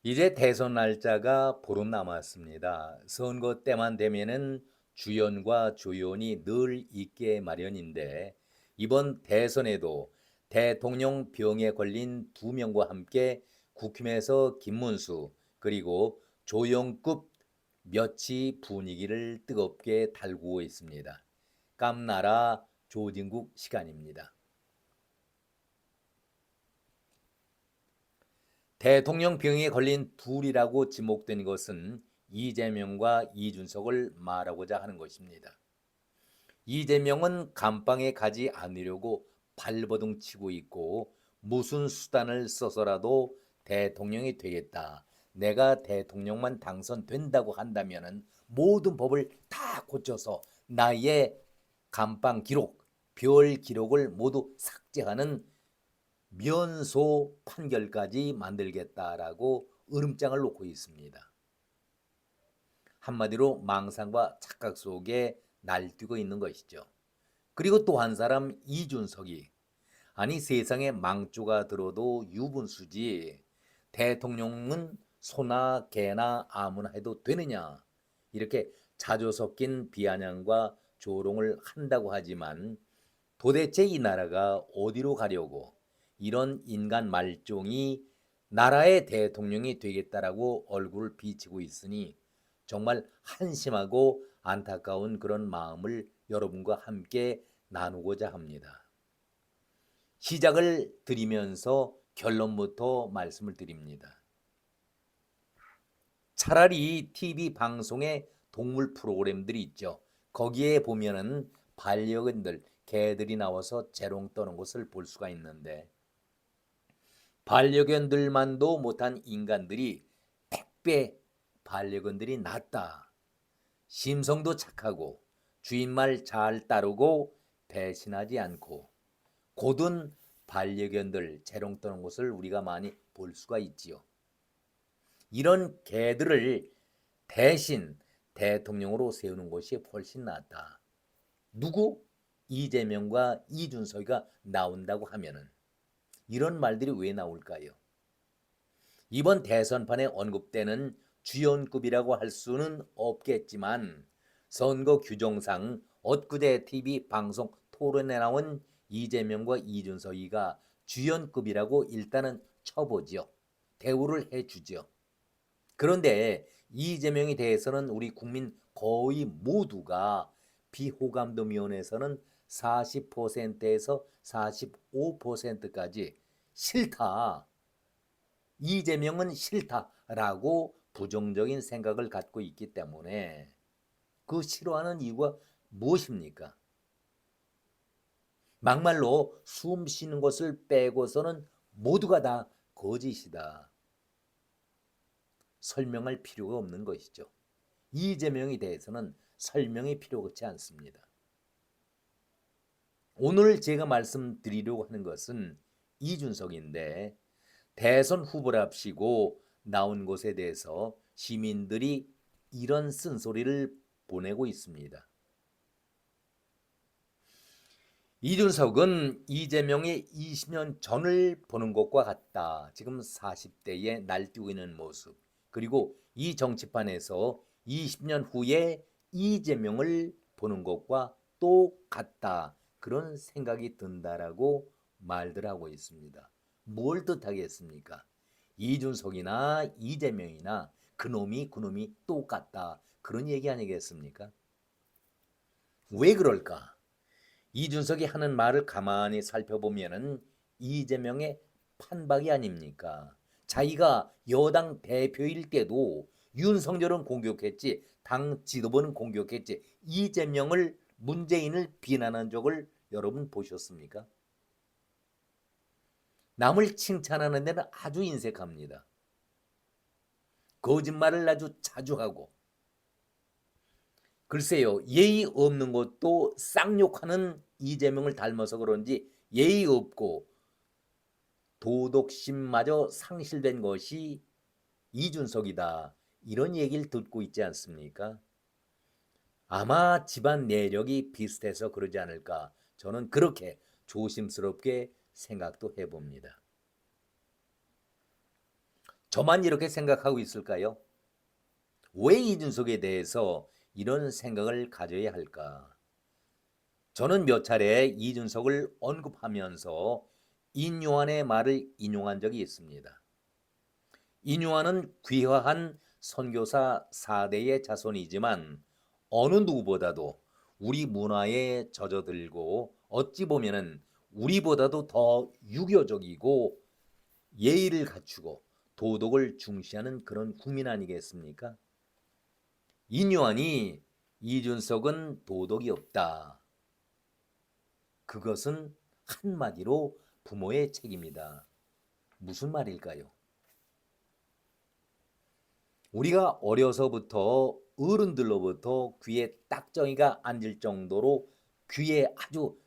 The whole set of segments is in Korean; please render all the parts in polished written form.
이제 대선 날짜가 보름 남았습니다. 선거 때만 되면은 주연과 조연이 늘 있게 마련인데 이번 대선에도 대통령 병에 걸린 두 명과 함께 국힘에서 김문수 그리고 조연급 몇이 분위기를 뜨겁게 달구고 있습니다. 깜나라 조진국 시간입니다. 대통령 병에 걸린 둘이라고 지목된 것은 이재명과 이준석을 말하고자 하는 것입니다. 이재명은 감방에 가지 않으려고 발버둥 치고 있고 무슨 수단을 써서라도 대통령이 되겠다. 내가 대통령만 당선된다고 한다면 모든 법을 다 고쳐서 나의 감방 기록, 별 기록을 모두 삭제하는 면소 판결까지 만들겠다라고 으름장을 놓고 있습니다. 한마디로 망상과 착각 속에 날뛰고 있는 것이죠. 그리고 또 한 사람 이준석이 아니 세상에 망조가 들어도 유분수지 대통령은 소나 개나 아무나 해도 되느냐 이렇게 자조 섞인 비아냥과 조롱을 한다고 하지만 도대체 이 나라가 어디로 가려고 이런 인간 말종이 나라의 대통령이 되겠다라고 얼굴을 비치고 있으니 정말 한심하고 안타까운 그런 마음을 여러분과 함께 나누고자 합니다. 시작을 드리면서 결론부터 말씀을 드립니다. 차라리 TV 방송에 동물 프로그램들이 있죠. 거기에 보면은 반려견들, 개들이 나와서 재롱 떠는 것을 볼 수가 있는데 반려견들만도 못한 인간들이 100배 반려견들이 낫다. 심성도 착하고 주인 말 잘 따르고 배신하지 않고 고든 반려견들 재롱 떠는 것을 우리가 많이 볼 수가 있지요. 이런 개들을 대신 대통령으로 세우는 것이 훨씬 낫다. 누구? 이재명과 이준석이가 나온다고 하면은 이런 말들이 왜 나올까요? 이번 대선판에 언급되는 주연급이라고 할 수는 없겠지만 선거 규정상 엊그제 TV 방송 토론에 나온 이재명과 이준석이가 주연급이라고 일단은 쳐보죠. 대우를 해주죠. 그런데 이재명에 대해서는 우리 국민 거의 모두가 비호감도위원회에서는 40%에서 45%까지 싫다. 이재명은 싫다라고 부정적인 생각을 갖고 있기 때문에 그 싫어하는 이유가 무엇입니까? 막말로 숨 쉬는 것을 빼고서는 모두가 다 거짓이다. 설명할 필요가 없는 것이죠. 이재명에 대해서는 설명이 필요치 않습니다. 오늘 제가 말씀드리려고 하는 것은 이준석인데 대선 후보랍시고 나온 것에 대해서 시민들이 이런 쓴소리를 보내고 있습니다. 이준석은 이재명의 20년 전을 보는 것과 같다. 지금 40대에 날뛰고 있는 모습. 그리고 이 정치판에서 20년 후에 이재명을 보는 것과 똑같다. 그런 생각이 든다라고 말들 하고 있습니다. 뭘 뜻하겠습니까? 이준석이나 이재명이나 그놈이 똑같다. 그런 얘기 아니겠습니까? 왜 그럴까? 이준석이 하는 말을 가만히 살펴보면은 이재명의 판박이 아닙니까? 자기가 여당 대표일 때도 윤석열은 공격했지, 당 지도부는 공격했지, 이재명을 문재인을 비난한 적을 여러분 보셨습니까? 남을 칭찬하는 데는 아주 인색합니다. 거짓말을 아주 자주 하고 글쎄요, 예의 없는 것도 쌍욕하는 이재명을 닮아서 그런지 예의 없고 도덕심마저 상실된 것이 이준석이다. 이런 얘기를 듣고 있지 않습니까? 아마 집안 내력이 비슷해서 그러지 않을까. 저는 그렇게 조심스럽게 생각도 해봅니다. 저만 이렇게 생각하고 있을까요? 왜 이준석에 대해서 이런 생각을 가져야 할까? 저는 몇 차례 이준석을 언급하면서 인요한의 말을 인용한 적이 있습니다. 인요한은 귀화한 선교사 4대의 자손이지만 어느 누구보다도 우리 문화에 젖어들고 어찌 보면은 우리보다도 더 유교적이고 예의를 갖추고 도덕을 중시하는 그런 국민 아니겠습니까? 인요한이 이준석은 도덕이 없다. 그것은 한마디로 부모의 책임이다. 무슨 말일까요? 우리가 어려서부터 어른들로부터 귀에 딱정이가 앉을 정도로 귀에 아주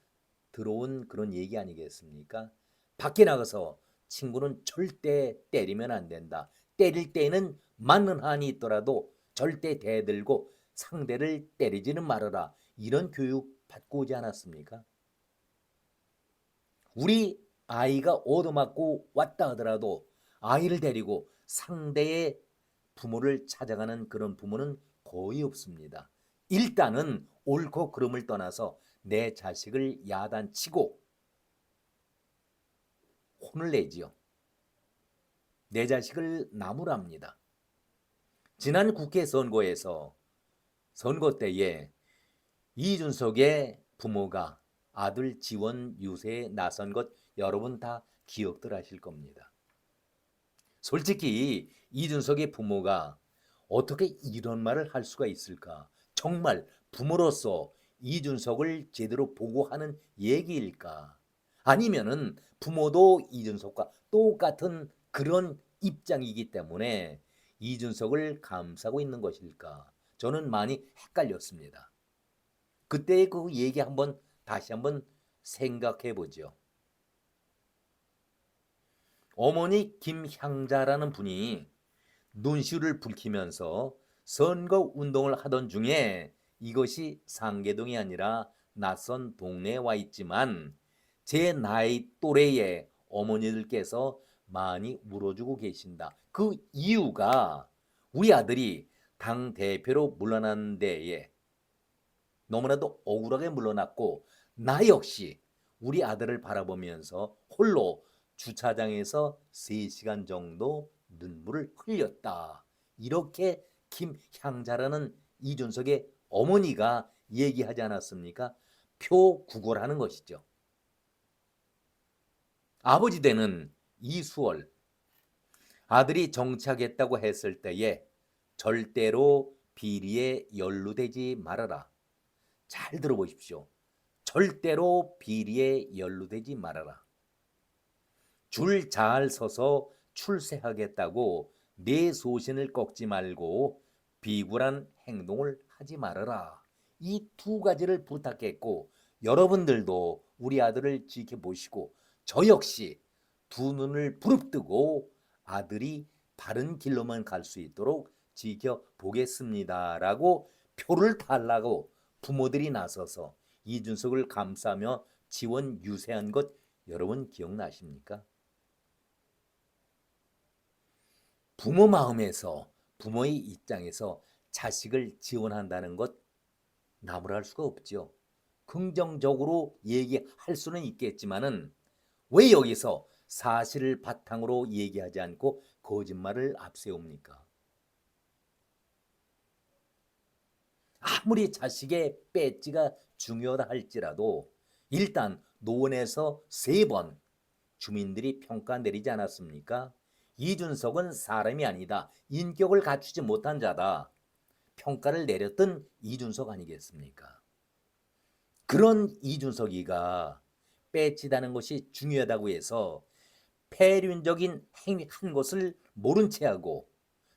들어온 그런 얘기 아니겠습니까? 밖에 나가서 친구는 절대 때리면 안 된다. 때릴 때에는 맞는 한이 있더라도 절대 대들고 상대를 때리지는 말아라. 이런 교육 받고 오지 않았습니까? 우리 아이가 얻어맞고 왔다 하더라도 아이를 데리고 상대의 부모를 찾아가는 그런 부모는 거의 없습니다. 일단은 옳고 그름을 떠나서 내 자식을 야단치고 혼을 내지요. 내 자식을 나무랍니다. 지난 국회 선거에서 선거 때에 이준석의 부모가 아들 지원 유세에 나선 것 여러분 다 기억들 하실 겁니다. 솔직히 이준석의 부모가 어떻게 이런 말을 할 수가 있을까? 정말 부모로서 이준석을 제대로 보고하는 얘기일까? 아니면은 부모도 이준석과 똑같은 그런 입장이기 때문에 이준석을 감싸고 있는 것일까? 저는 많이 헷갈렸습니다. 그때의 그 얘기 한번 다시 한번 생각해 보죠. 어머니 김향자라는 분이 눈시울을 붉히면서 선거 운동을 하던 중에 이것이 상계동이 아니라 낯선 동네에 와 있지만 제 나이 또래의 어머니들께서 많이 물어주고 계신다. 그 이유가 우리 아들이 당 대표로 물러난 데에 너무나도 억울하게 물러났고 나 역시 우리 아들을 바라보면서 홀로 주차장에서 3시간 정도 눈물을 흘렸다. 이렇게 김향자라는 이준석의 어머니가 얘기하지 않았습니까? 표구걸하는 것이죠. 아버지 되는 이수월 아들이 정치하겠다고 했을 때에 절대로 비리에 연루되지 말아라. 잘 들어보십시오. 절대로 비리에 연루되지 말아라. 줄 잘 서서 출세하겠다고 내 소신을 꺾지 말고 비굴한 행동을 하지 말아라. 이 두 가지를 부탁했고 여러분들도 우리 아들을 지켜보시고 저 역시 두 눈을 부릅뜨고 아들이 바른 길로만 갈 수 있도록 지켜보겠습니다라고 표를 달라고 부모들이 나서서 이준석을 감싸며 지원 유세한 것 여러분 기억나십니까? 부모 마음에서 부모의 입장에서 자식을 지원한다는 것 나무랄 수가 없죠. 긍정적으로 얘기할 수는 있겠지만은 왜 여기서 사실을 바탕으로 얘기하지 않고 거짓말을 앞세웁니까? 아무리 자식의 배지가 중요하다 할지라도 일단 노원에서 3번 주민들이 평가 내리지 않았습니까? 이준석은 사람이 아니다. 인격을 갖추지 못한 자다. 평가를 내렸던 이준석 아니겠습니까? 그런 이준석이가 빼치다는 것이 중요하다고 해서 폐륜적인 행위 한 것을 모른 채하고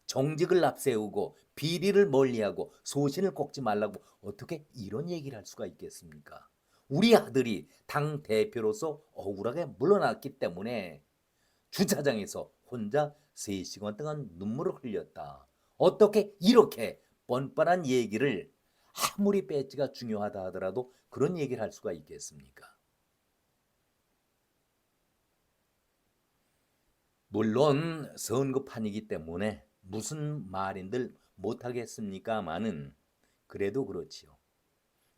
정직을 앞세우고 비리를 멀리하고 소신을 꺾지 말라고 어떻게 이런 얘기를 할 수가 있겠습니까? 우리 아들이 당 대표로서 억울하게 물러났기 때문에 주차장에서 혼자 3시간 동안 눈물을 흘렸다. 어떻게 이렇게 뻔뻔한 얘기를 아무리 배지가 중요하다 하더라도 그런 얘기를 할 수가 있겠습니까? 물론 선거판이기 때문에 무슨 말인들 못하겠습니까마는 그래도 그렇지요.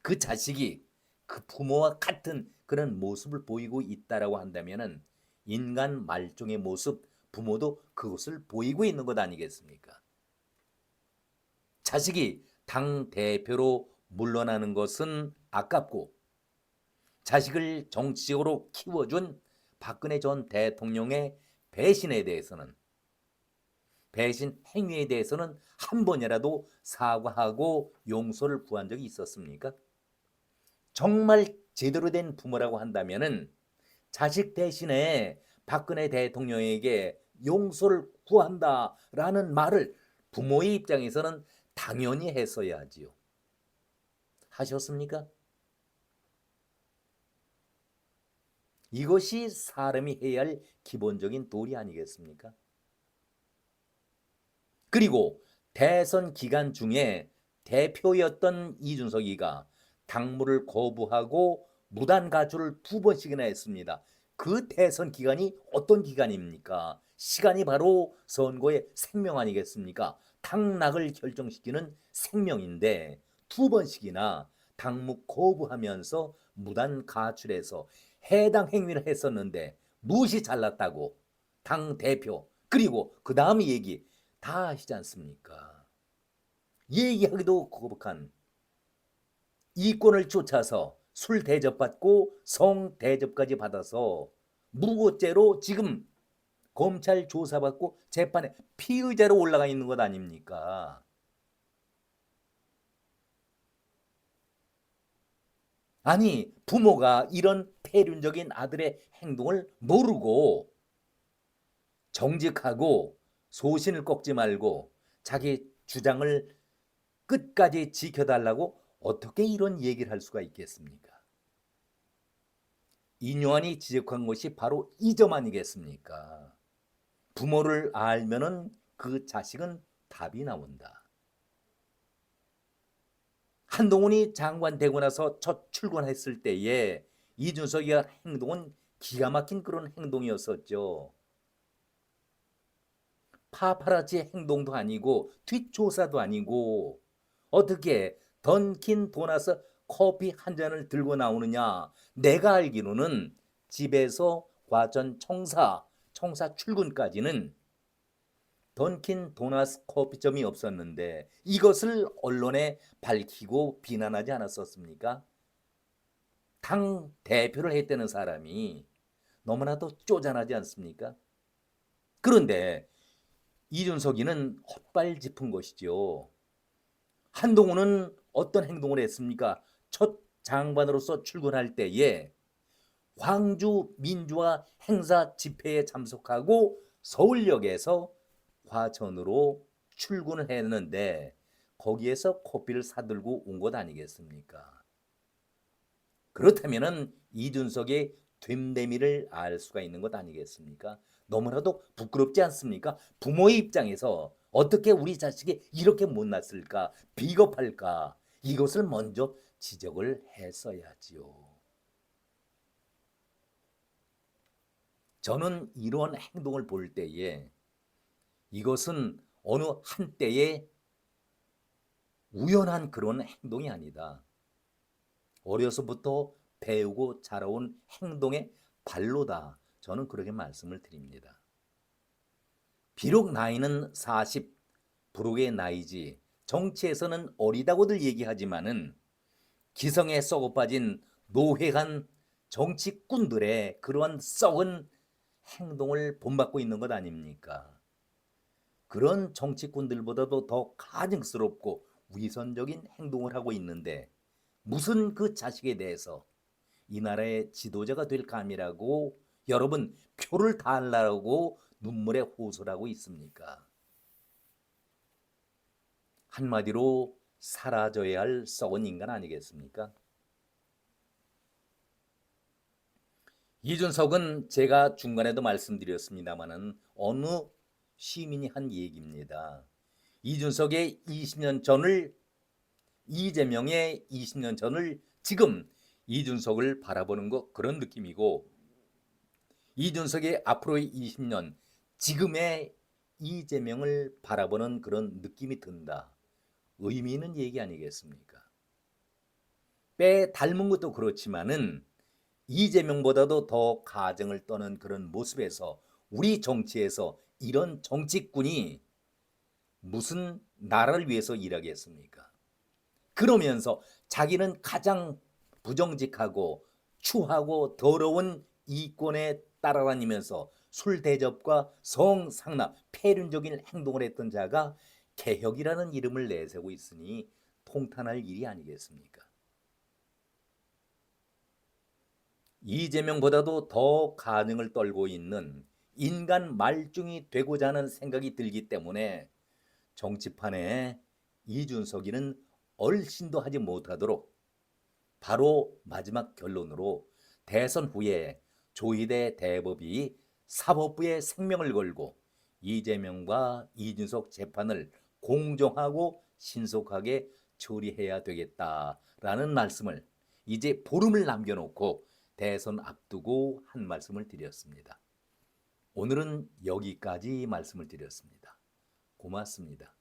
그 자식이 그 부모와 같은 그런 모습을 보이고 있다라고 한다면은 인간 말종의 모습, 부모도 그것을 보이고 있는 것 아니겠습니까? 자식이 당 대표로 물러나는 것은 아깝고 자식을 정치적으로 키워준 박근혜 전 대통령의 배신에 대해서는 배신 행위에 대해서는 한 번이라도 사과하고 용서를 구한 적이 있었습니까? 정말 제대로 된 부모라고 한다면은 자식 대신에 박근혜 대통령에게 용서를 구한다라는 말을 부모의 입장에서는 당연히 했어야 하지요. 하셨습니까? 이것이 사람이 해야 할 기본적인 도리 아니겠습니까? 그리고 대선 기간 중에 대표였던 이준석이가 당무를 거부하고 무단 가출을 2번씩이나 했습니다. 그 대선 기간이 어떤 기간입니까? 시간이 바로 선거의 생명 아니겠습니까? 당락을 결정시키는 생명인데 2번씩이나 당무 거부하면서 무단 가출해서 해당 행위를 했었는데 무엇이 잘났다고 당 대표 그리고 그 다음 얘기 다 하시지 않습니까? 얘기하기도 거북한 이권을 쫓아서 술 대접받고 성 대접까지 받아서 무고죄로 지금 검찰 조사받고 재판에 피의자로 올라가 있는 것 아닙니까? 아니 부모가 이런 폐륜적인 아들의 행동을 모르고 정직하고 소신을 꺾지 말고 자기 주장을 끝까지 지켜달라고 어떻게 이런 얘기를 할 수가 있겠습니까? 이뇨한이 지적한 것이 바로 이 점 아니겠습니까? 부모를 알면은 그 자식은 답이 나온다. 한동훈이 장관 되고 나서 첫 출근했을 때에 이준석의 행동은 기가 막힌 그런 행동이었었죠. 파파라치 행동도 아니고 뒷조사도 아니고 어떻게 던킨 도나스 커피 한 잔을 들고 나오느냐. 내가 알기로는 집에서 과천 청사 출근까지는 던킨 도나스 커피점이 없었는데 이것을 언론에 밝히고 비난하지 않았었습니까? 당 대표를 했다는 사람이 너무나도 쪼잔하지 않습니까? 그런데 이준석이는 헛발 짚은 것이죠. 한동훈은 어떤 행동을 했습니까? 첫 장관으로서 출근할 때에 광주 민주화 행사 집회에 참석하고 서울역에서 과천으로 출근을 했는데 거기에서 커피를 사들고 온 것 아니겠습니까? 그렇다면 이준석의 됨됨이를 알 수가 있는 것 아니겠습니까? 너무나도 부끄럽지 않습니까? 부모의 입장에서 어떻게 우리 자식이 이렇게 못났을까? 비겁할까? 이것을 먼저 지적을 했어야지요. 저는 이런 행동을 볼 때에 이것은 어느 한때의 우연한 그런 행동이 아니다. 어려서부터 배우고 자라온 행동의 발로다. 저는 그렇게 말씀을 드립니다. 비록 나이는 40, 부록의 나이지 정치에서는 어리다고들 얘기하지만은 기성에 썩어빠진 노회한 정치꾼들의 그러한 썩은 행동을 본받고 있는 것 아닙니까? 그런 정치꾼들보다도 더 가증스럽고 위선적인 행동을 하고 있는데 무슨 그 자식에 대해서 이 나라의 지도자가 될 감이라고 여러분 표를 달라고 눈물에 호소하고 있습니까? 한마디로 사라져야 할 썩은 인간 아니겠습니까? 이준석은 제가 중간에도 말씀드렸습니다마는 어느 시민이 한 얘기입니다. 이준석의 20년 전을 이재명의 20년 전을 지금 이준석을 바라보는 것 그런 느낌이고 이준석의 앞으로의 20년 지금의 이재명을 바라보는 그런 느낌이 든다. 의미 있는 얘기 아니겠습니까? 빼 닮은 것도 그렇지만은 이재명보다도 더 가정을 떠는 그런 모습에서 우리 정치에서 이런 정치꾼이 무슨 나라를 위해서 일하겠습니까? 그러면서 자기는 가장 부정직하고 추하고 더러운 이권에 따라다니면서 술 대접과 성상납, 폐륜적인 행동을 했던 자가 개혁이라는 이름을 내세우고 있으니 통탄할 일이 아니겠습니까? 이재명보다도 더 가능을 떨고 있는 인간 말중이 되고자 하는 생각이 들기 때문에 정치판에 이준석이는 얼씬도 하지 못하도록 바로 마지막 결론으로 대선 후에 조희대 대법이 사법부에 생명을 걸고 이재명과 이준석 재판을 공정하고 신속하게 처리해야 되겠다라는 말씀을 이제 보름을 남겨놓고 대선 앞두고 한 말씀을 드렸습니다. 오늘은 여기까지 말씀을 드렸습니다. 고맙습니다.